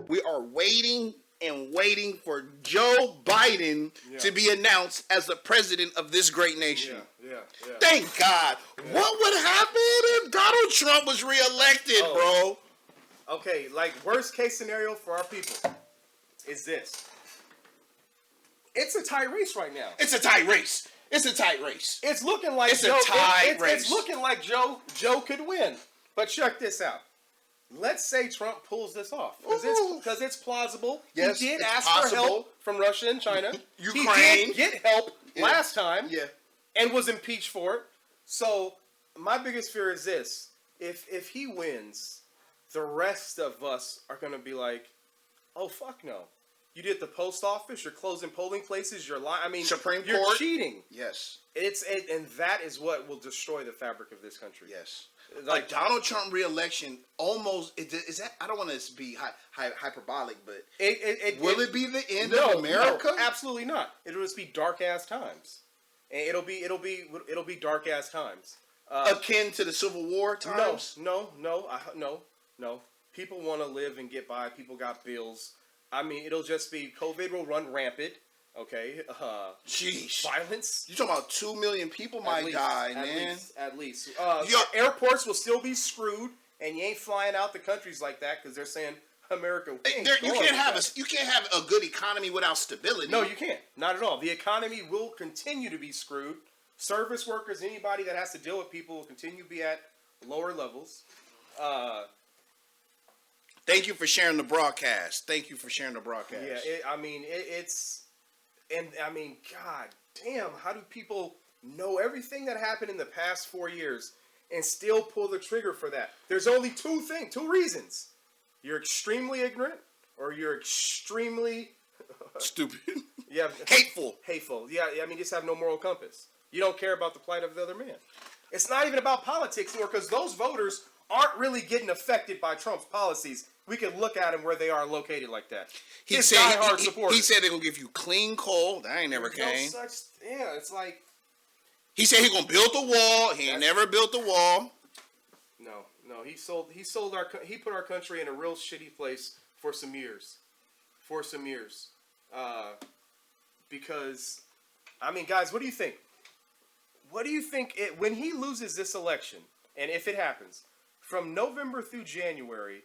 We are waiting and waiting for Joe Biden to be announced as the president of this great nation. Yeah. Thank God. Yeah. What would happen if Donald Trump was reelected, bro? Okay, like worst case scenario for our people is this. It's a tight race right now. It's a tight race. It's looking like Joe. It's looking like Joe could win. But check this out. Let's say Trump pulls this off because it's plausible. Yes, he did ask for help from Russia and China. Ukraine. He did get help last time. Yeah. And was impeached for it. So my biggest fear is this: if he wins, the rest of us are going to be like, "Oh fuck no! You did the post office. You're closing polling places. You're lying. I mean, Supreme you're Court. cheating." Yes. And that is what will destroy the fabric of this country. Yes. Like Donald Trump re-election, almost is that? I don't want to be hyperbolic, but will it be the end of America? No, absolutely not. It'll just be dark ass times, and it'll be dark ass times, akin to the Civil War times. No. People want to live and get by. People got bills. I mean, it'll just be COVID will run rampant. Okay. Jeez. Violence. You talking about 2 million people might die, man. At least. Your airports will still be screwed, and you ain't flying out the countries like that because they're saying America. You can't have a good economy without stability. No, you can't. Not at all. The economy will continue to be screwed. Service workers, anybody that has to deal with people, will continue to be at lower levels. Thank you for sharing the broadcast. Yeah, God damn, how do people know everything that happened in the past 4 years and still pull the trigger for that? There's only two reasons. You're extremely ignorant or you're extremely stupid. Yeah. Hateful. Yeah, I mean, just have no moral compass. You don't care about the plight of the other man. It's not even about politics anymore because those voters aren't really getting affected by Trump's policies. We can look at them where they are located like that. He said they're going to give you clean coal. That ain't never came. It's like... He said he's going to build the wall. He ain't never built the wall. No. He put our country in a real shitty place for some years. Because, I mean, guys, what do you think? When he loses this election, and if it happens, from November through January...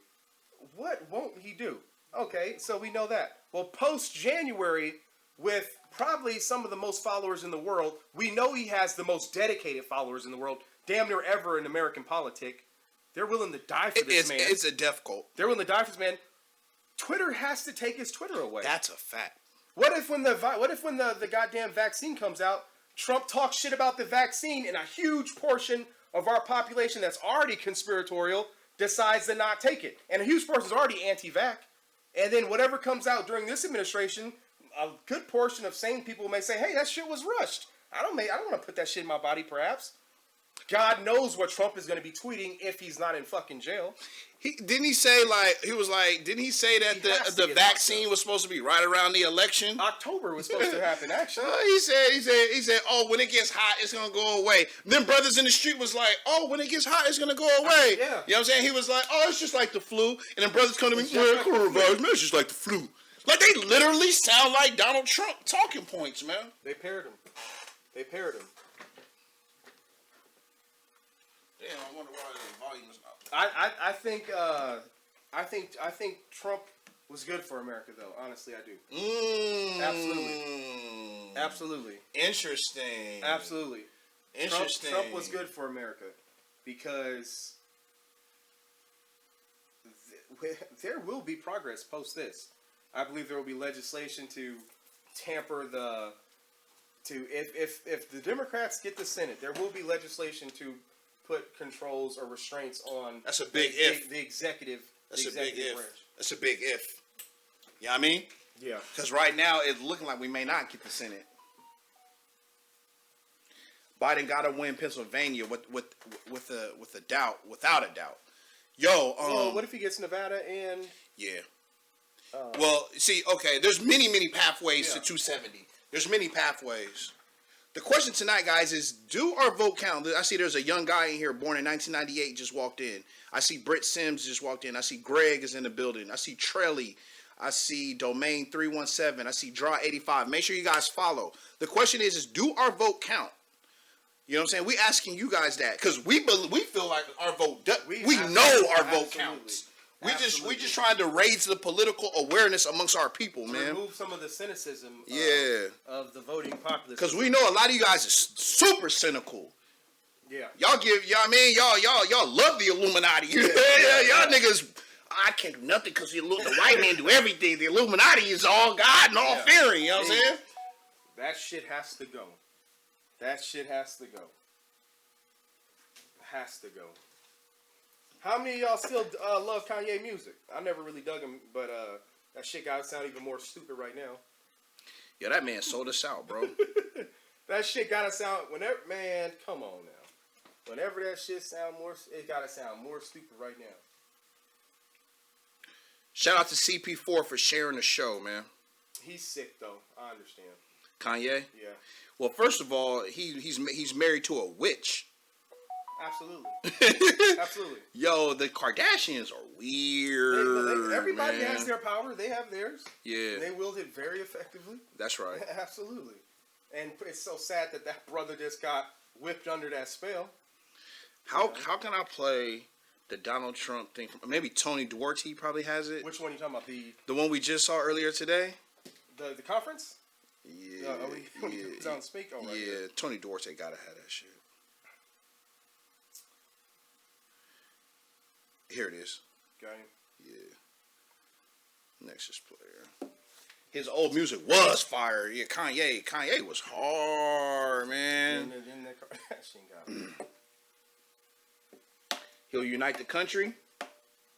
what won't he do? Okay, so we know that. Well, post-January, with probably some of the most followers in the world, we know he has the most dedicated followers in the world, damn near ever in American politics. They're willing to die for this man. It's a death cult. They're willing to die for this man. Twitter has to take his Twitter away. That's a fact. What if when the goddamn vaccine comes out, Trump talks shit about the vaccine and a huge portion of our population that's already conspiratorial decides to not take it. And a huge portion is already anti-vax. And then whatever comes out during this administration, a good portion of sane people may say, hey, that shit was rushed. I don't want to put that shit in my body, perhaps. God knows what Trump is going to be tweeting if he's not in fucking jail. Didn't he say that the vaccine was supposed to be right around the election? October was supposed to happen, actually. He said, oh, when it gets hot, it's going to go away. Then brothers in the street was like, oh, when it gets hot, it's going to go away. Yeah. You know what I'm saying? He was like, oh, it's just like the flu. And then brothers come to me, it's just like the flu. Like, they literally sound like Donald Trump talking points, man. They paired him. Damn, I wonder why the volume is up. I think Trump was good for America, though. Honestly, I do. Absolutely. Interesting. Absolutely. Trump was good for America because there will be progress post this. I believe there will be legislation to tamper if the Democrats get the Senate, there will be legislation to put controls or restraints on the executive. That's a big if. Branch. That's a big if. You know what I mean? Yeah. Because right now it's looking like we may not get the Senate. Biden got to win Pennsylvania without a doubt. Yo, what if he gets Nevada and? Yeah. Well, see, okay, there's many pathways to 270. There's many pathways. The question tonight, guys, is do our vote count? I see there's a young guy in here born in 1998 just walked in. I see Britt Sims just walked in. I see Greg is in the building. I see Trelly. I see Domain 317. I see Draw 85. Make sure you guys follow. The question is do our vote count? You know what I'm saying? We asking you guys that because we feel like our vote. We know our vote counts. We just trying to raise the political awareness amongst our people, man. Remove some of the cynicism. Of the voting populace. Because we know a lot of you guys are super cynical. Yeah. Y'all y'all love the Illuminati. Y'all niggas. I can't do nothing because the white man do everything. The Illuminati is all God and all fearing. You know what I'm saying? That shit has to go. That shit has to go. Has to go. How many of y'all still love Kanye music? I never really dug him, but that shit gotta sound even more stupid right now. Yeah, that man sold us out, bro. That shit gotta sound man, come on now. Whenever that shit sound more, it gotta sound more stupid right now. Shout out to CP4 for sharing the show, man. He's sick though. I understand. Kanye? Yeah. Well, first of all, he's married to a witch. Absolutely. Absolutely. Yo, the Kardashians are weird. Everybody has their power. They have theirs. Yeah. And they wield it very effectively. That's right. Absolutely. And it's so sad that brother just got whipped under that spell. How can I play the Donald Trump thing? Maybe Tony Duarte probably has it. Which one are you talking about? The one we just saw earlier today? The conference? Yeah. It's on speak? Oh, right. Yeah, Tony Duarte gotta have that shit. Here it is. Got him. Yeah. Nexus player. His old music was fire. Yeah, Kanye was hard, man. Then the Kardashian got him. He'll unite the country.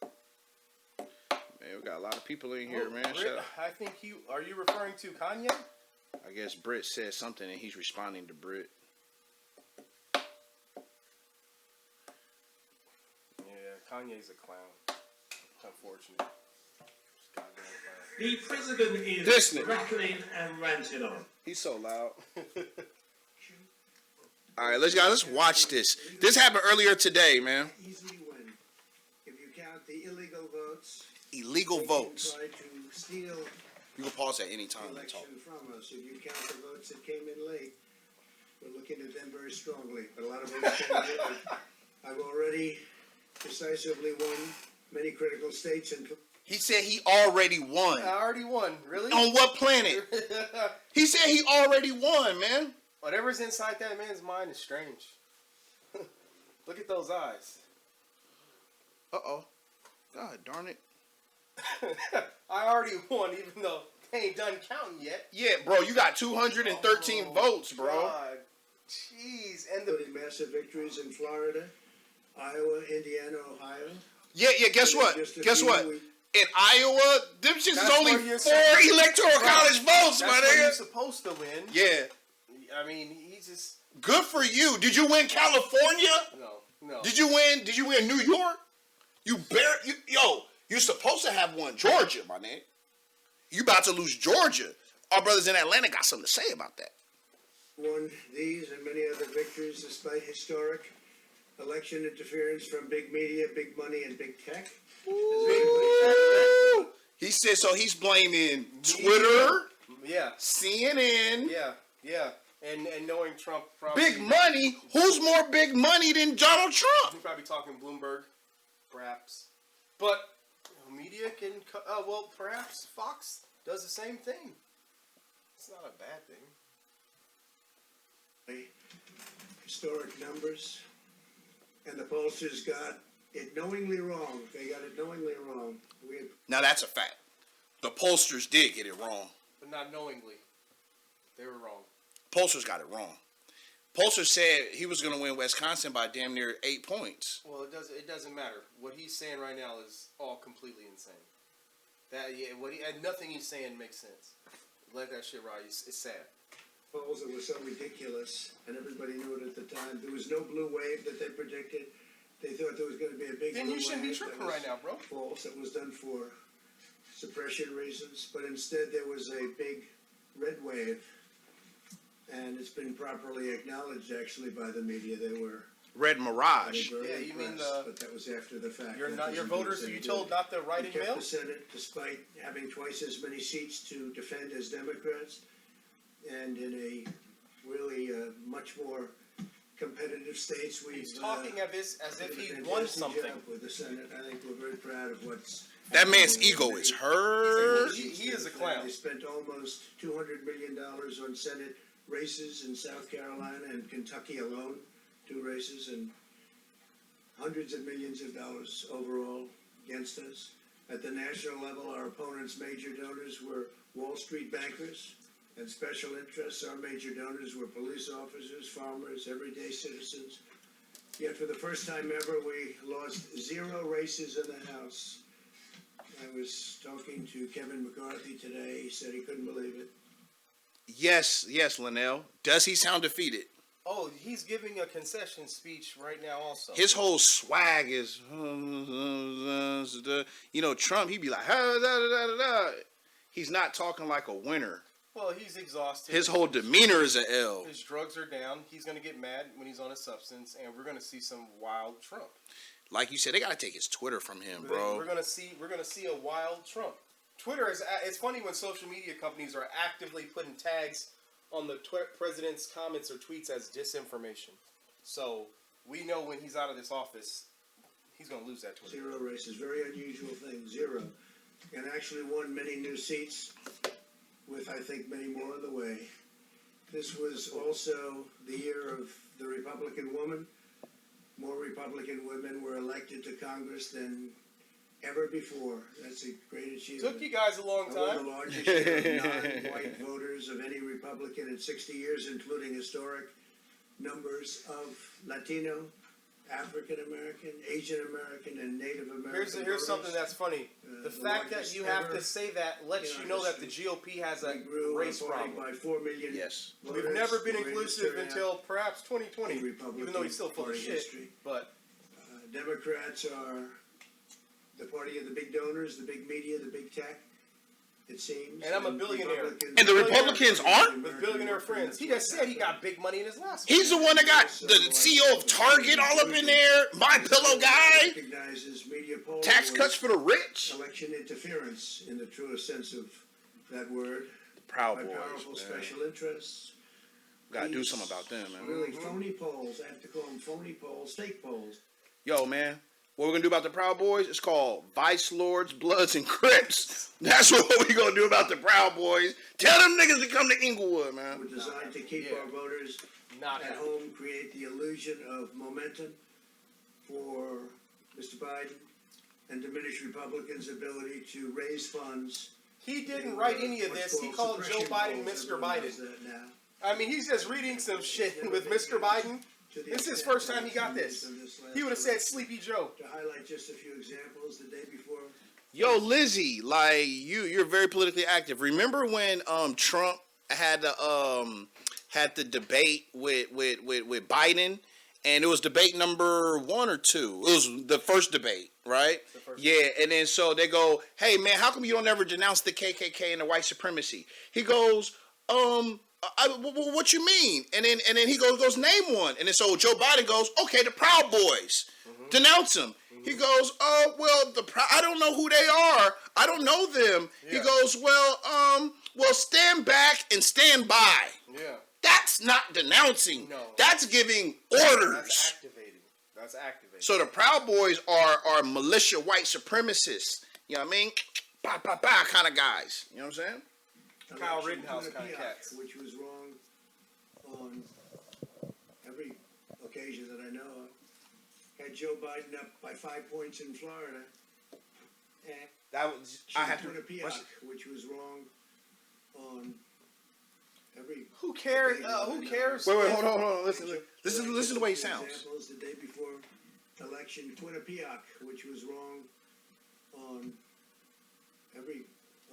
Man, we got a lot of people in here, man. I think are you referring to Kanye? I guess Britt said something and he's responding to Britt. Yeah, Kanye's a clown. Unfortunately. The president is rattling and ranting on. He's so loud. All right, let's watch this. This happened earlier today, man. Easy win. If you count the illegal votes. Illegal votes. Try to steal. You can pause at any time and Election talk. from us. If you count the votes that came in late, we're looking at them very strongly. But a lot of votes came in late. I've already decisively won many critical states and. He said he already won. I already won. Really? On what planet? He said he already won, man. Whatever's inside that man's mind is strange. Look at those eyes. Uh-oh. God darn it. I already won, even though they ain't done counting yet. Yeah, bro, you got 213 votes, bro. God. Jeez. And the massive victories in Florida, Iowa, Indiana, Ohio. Yeah, guess what? Guess what? In Iowa, them shits is only 4 electoral college votes, my nigga. You're supposed to win. Yeah. I mean, he's just good for you. Did you win California? No. Did you win New York? You're supposed to have won Georgia, my nigga. You about to lose Georgia. Our brothers in Atlanta got something to say about that. Won these and many other victories despite historic election interference from big media, big money, and big tech. He said so. He's blaming Twitter, CNN, and knowing Trump. Big money. Who's more big money than Donald Trump? He's probably talking Bloomberg, perhaps. But media can. Perhaps Fox does the same thing. It's not a bad thing. Historic numbers, and the pollsters got it knowingly wrong. They got it knowingly wrong. Now that's a fact. The pollsters did get it wrong. But not knowingly. They were wrong. Pollsters got it wrong. Pollsters said he was going to win Wisconsin by damn near 8 points. Well, it doesn't matter. What he's saying right now is all completely insane. Nothing he's saying makes sense. Let that shit ride. It's sad. Polls that were so ridiculous, and everybody knew it at the time. There was no blue wave that they predicted. They thought there was going to be a big. Then you shouldn't be tripping right now, bro. False. That was done for suppression reasons, but instead there was a big red wave and it's been properly acknowledged actually by the media. They were Red Mirage. very Yeah, you mean impressed, but that was after the fact. Your That doesn't voters do us you any told good. not to write We in kept mail? the Senate despite having twice as many seats to defend as Democrats, and in a really much more competitive states. He's talking of this as if he won something. With the Senate, I think we're very proud of what's. That man's ego is hurt. He is a clown. They spent almost $200 million on Senate races in South Carolina and Kentucky alone, 2 races, and hundreds of millions of dollars overall against us. At the national level, our opponents' major donors were Wall Street bankers and special interests. Our major donors were police officers, farmers, everyday citizens. Yet for the first time ever, we lost 0 races in the House. I was talking to Kevin McCarthy today. He said he couldn't believe it. Yes, Linnell. Does he sound defeated? Oh, he's giving a concession speech right now also. His whole swag is, Trump, he'd be like, he's not talking like a winner. Well, he's exhausted. His whole demeanor is an L. His drugs are down. He's going to get mad when he's on a substance, and we're going to see some wild Trump. Like you said, they got to take his Twitter from him, bro. We're going to see a wild Trump. Twitter is. It's funny when social media companies are actively putting tags on the president's comments or tweets as disinformation. So we know when he's out of this office, he's going to lose that Twitter. 0 races, very unusual thing, 0. And actually won many new seats with, I think, many more on the way. This was also the year of the Republican woman. More Republican women were elected to Congress than ever before. That's a great achievement. Took you guys a long We're time. the largest share of non-white voters of any Republican in 60 years, including historic numbers of Latino, African American, Asian American, and Native American. Here's something that's funny. The the fact that largest you have ever to say that lets in you our know that the history. GOP has a We grew race our party problem. by 4 million. Yes. Voters, We've never been the greatest inclusive turnout until perhaps 2020, in Republican even though he's still full of Party shit. history. But Democrats are the party of the big donors, the big media, the big tech, it seems. And I'm a billionaire. Republicans- And the Republicans aren't? with billionaire friends, he just said he got big money in his last one. He's the one that got the CEO of Target all up in there. My Pillow guy. Recognizes media polling Tax was cuts for the rich. election interference in the truest sense of that word. Proud By Boys, powerful man. special interests. Gotta do These something about them, man. Really phony polls. I have to call them phony polls, fake polls. Yo, man, what we're gonna do about the Proud Boys? It's called Vice Lords, Bloods, and Crips. That's what we gonna do about the Proud Boys. Tell them niggas to come to Inglewood, Were man. designed to keep Yeah. our voters Not at happy. home, create the illusion of momentum for Mr. Biden, and diminish Republicans' ability to raise funds. He didn't write any of this. He called Joe Biden Mr. Biden. I mean, he's just reading some shit with Mr. Biden. This is his first time he got this. He would have said Sleepy Joe. To highlight just a few examples, the day before. Yo, Lizzie, like you're very politically active. Remember when Trump had the debate with Biden, and it was debate number 1 or 2. It was the first debate, right? Yeah, and then so they go, "Hey man, how come you don't ever denounce the KKK and the white supremacy?" He goes, what you mean? And then he goes, name one. And then so Joe Biden goes, okay, the Proud Boys, denounce them. He goes, well, I don't know who they are. I don't know them. Yeah. He goes, well, stand back and stand by. Yeah. That's not denouncing. No. That's giving orders. That's activating. That's activating. So the Proud Boys are militia white supremacists. You know what I mean? Bah, bah, bah kind of guys. You know what I'm saying? Kyle Election Rittenhouse to kind of Quinnipiac, cats. which was wrong on every occasion that I know of. Had Joe Biden up by 5 points in Florida. And That was I had to. Quinnipiac, which was wrong on every. Who cares? Who cares? Wait, hold on. Listen to the way he sounds. Examples the day before election, Quinnipiac, which was wrong on every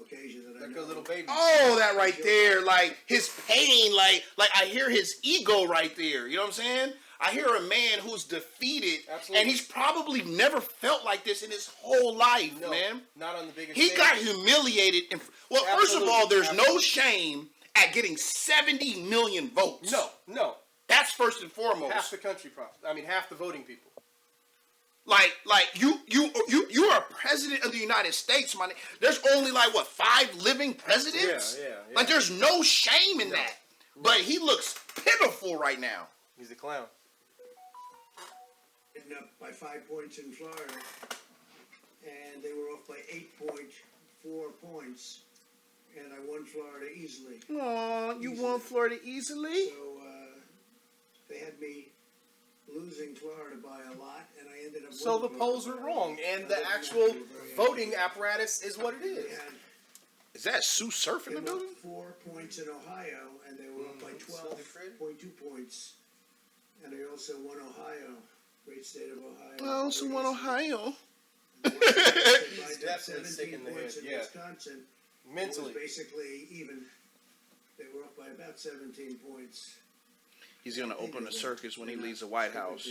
occasion that I Like know a little of. baby. Oh, that right there, like his pain, like I hear his ego right there. You know what I'm saying? I hear a man who's defeated, Absolutely. and he's probably never felt like this in his whole life, No, man. not on the biggest He stage. got humiliated. Well, first of Absolutely, all, there's no absolutely. shame at getting 70 million votes. No. That's first and foremost. Half the country, half the voting people. Like you are president of the United States, man. There's only like what 5 living presidents. Yeah. Like there's no shame in that. But he looks pitiful right now. He's a clown. Up by 5 points in Florida, and they were off by 8.4 points, and I won Florida easily. Aw, you won Florida easily? So they had me losing Florida by a lot, and I ended up. So the polls were wrong, and the actual voting apparatus is what it is. Is that Sue Surf in the They won building? 4 points in Ohio, and they were up by 12.2 points, and I also won Ohio. Great state of Ohio. I also won Ohio. He's definitely sick in the head. Yeah. Wisconsin Mentally. was basically even. They were up by about 17 points. He's going to open a circus when he leaves the White House.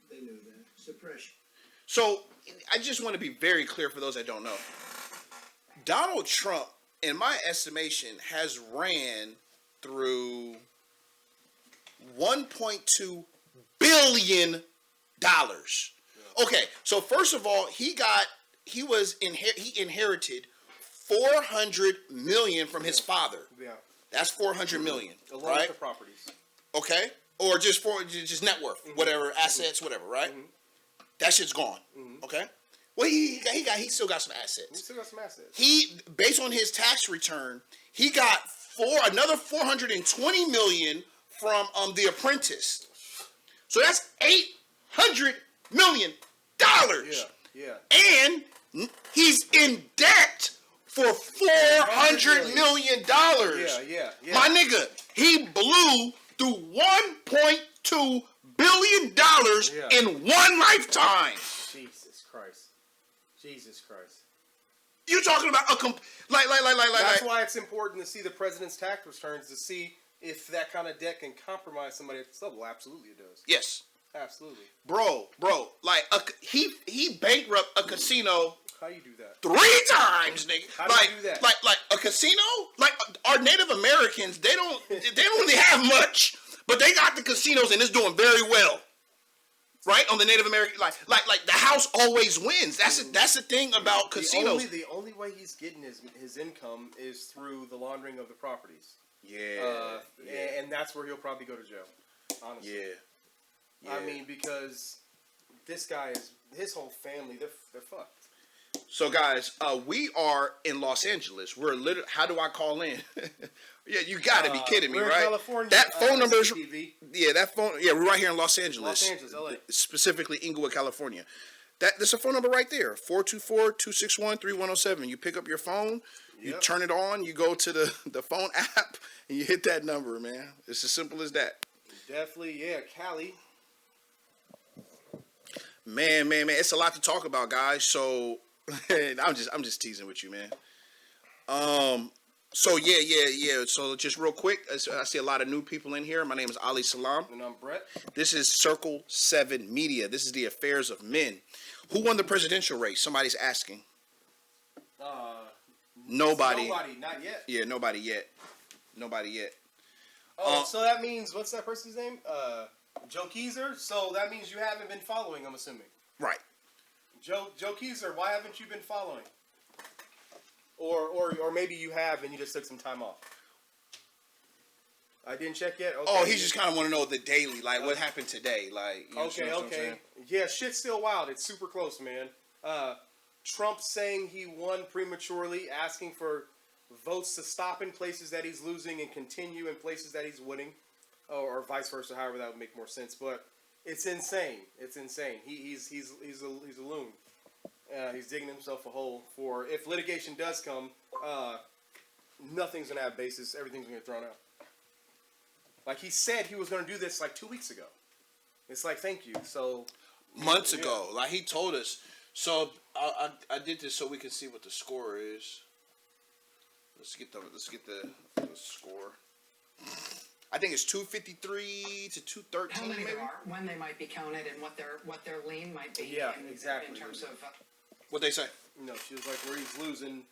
They knew that. Suppression. So, I just want to be very clear for those that don't know. Donald Trump, in my estimation, has ran through $1.2 billion. Okay, so first of all, he inherited $400 million from his father. Yeah. That's $400 million, Along right? with the properties. Okay, or just net worth, whatever, assets, whatever, right? That shit's gone. Okay. Well, he still got some assets. He still got some assets. He, based on his tax return, he got another $420 million from The Apprentice. So that's $800 million. Yeah. And he's in debt for $400 million. Yeah. My nigga, he blew through $1.2 billion in one lifetime. Jesus Christ. You talking about That's why it's important to see the president's tax returns to see if that kind of debt can compromise somebody at this level. Absolutely, it does. Yes. Absolutely. Bro, like he bankrupt a casino. How you do that? 3 times, nigga. How do you do that? Like a casino? Like our Native Americans, they don't really have much, but they got the casinos and it's doing very well. Right? On the Native American like the house always wins. That's the thing about casinos. The only way he's getting his income is through the laundering of the properties. Yeah. And that's where he'll probably go to jail. Honestly. Yeah. I mean, because this guy his whole family, they're fucked. So guys, we are in Los Angeles. We're literally. How do I call in? Yeah, you got to be kidding me, we're right? in California. That phone number is. TV. Yeah, that phone. Yeah, we're right here in Los Angeles. Los Angeles, LA. Specifically Inglewood, California. There's a phone number right there. 424-261-3107. You pick up your phone. You turn it on. You go to the phone app and you hit that number, man. It's as simple as that. Definitely, yeah, Cali. Man, it's a lot to talk about, guys. So I'm just teasing with you, man. So yeah. So just real quick, I see a lot of new people in here. My name is Ali Salaam. And I'm Brett. This is CIRC7E Media. This is the affairs of men. Who won the presidential race? Somebody's asking. Nobody. Nobody, not yet. Yeah, nobody yet. Oh, so that means, what's that person's name? Joe Keezer. So that means you haven't been following, I'm assuming. Right. Joe Keezer, why haven't you been following? Or maybe you have and you just took some time off. I didn't check yet. Okay. Oh, he just kind of want to know the daily, like what happened today, like. You know Okay. Yeah, shit's still wild. It's super close, man. Trump saying he won prematurely, asking for votes to stop in places that he's losing and continue in places that he's winning, or vice versa. However, that would make more sense. But it's insane. It's insane. He's a loon. He's digging himself a hole for if litigation does come. Nothing's gonna have basis. Everything's gonna get thrown out. Like he said, he was gonna do this like 2 weeks ago. It's like thank you. So months ago, like he told us. So I did this so we can see what the score is. Let's get the score. I think it's 253 to 213. How many maybe? there are, when they might be counted, and what their lane might be. Yeah, in terms of. What they say? she was like where he's losing,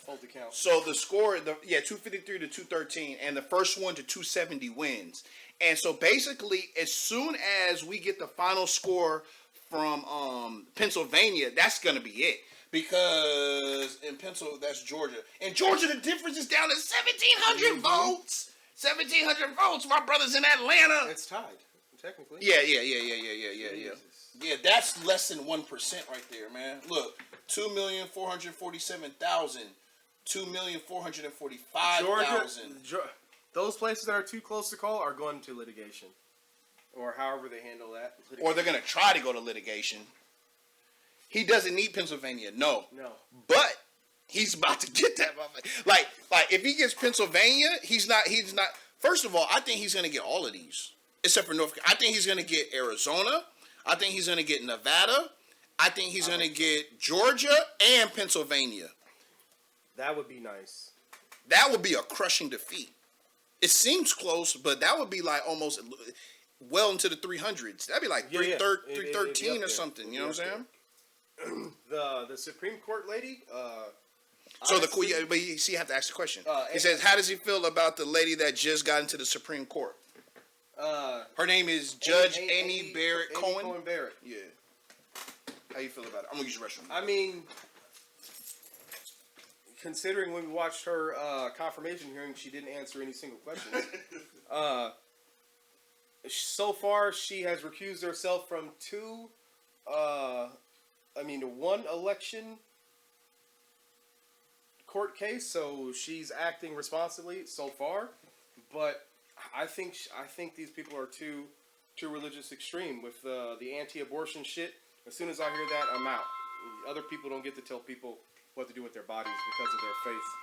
Hold the count. So the score, 253 to 213, and the first one to 270 wins. And so basically, as soon as we get the final score from Pennsylvania, that's gonna be it. Because in Pennsylvania, that's Georgia. In Georgia, the difference is down to 1,700 votes. 1,700 votes. My brother's in Atlanta. It's tied, technically. Yeah. Yeah, that's less than 1% right there, man. Look, 2,447,000, 2,445,000. Those places that are too close to call are going to litigation, or however they handle that. Or they're gonna try to go to litigation. He doesn't need Pennsylvania, no. But he's about to get that. Like if he gets Pennsylvania, he's not. First of all, I think he's gonna get all of these, except for North. I think he's gonna get Arizona. I think he's gonna get Nevada. I think he's gonna get Georgia and Pennsylvania. That would be nice. That would be a crushing defeat. It seems close, but that would be like almost well into the 300s. That'd be like 313 or something. You know what I'm saying? The Supreme Court lady. So but you see, you have to ask the question. He says, "How does he feel about the lady that just got into the Supreme Court?" Her name is Judge Amy Barrett Cohen. Cohen Barrett. Yeah. How you feel about it? I'm gonna use the restroom. I mean, considering when we watched her confirmation hearing, she didn't answer any single question. So far, she has recused herself from one election court case, so she's acting responsibly so far. But I think these people are too religious extreme with the anti-abortion shit. As soon as I hear that, I'm out. Other people don't get to tell people what to do with their bodies because of their faith.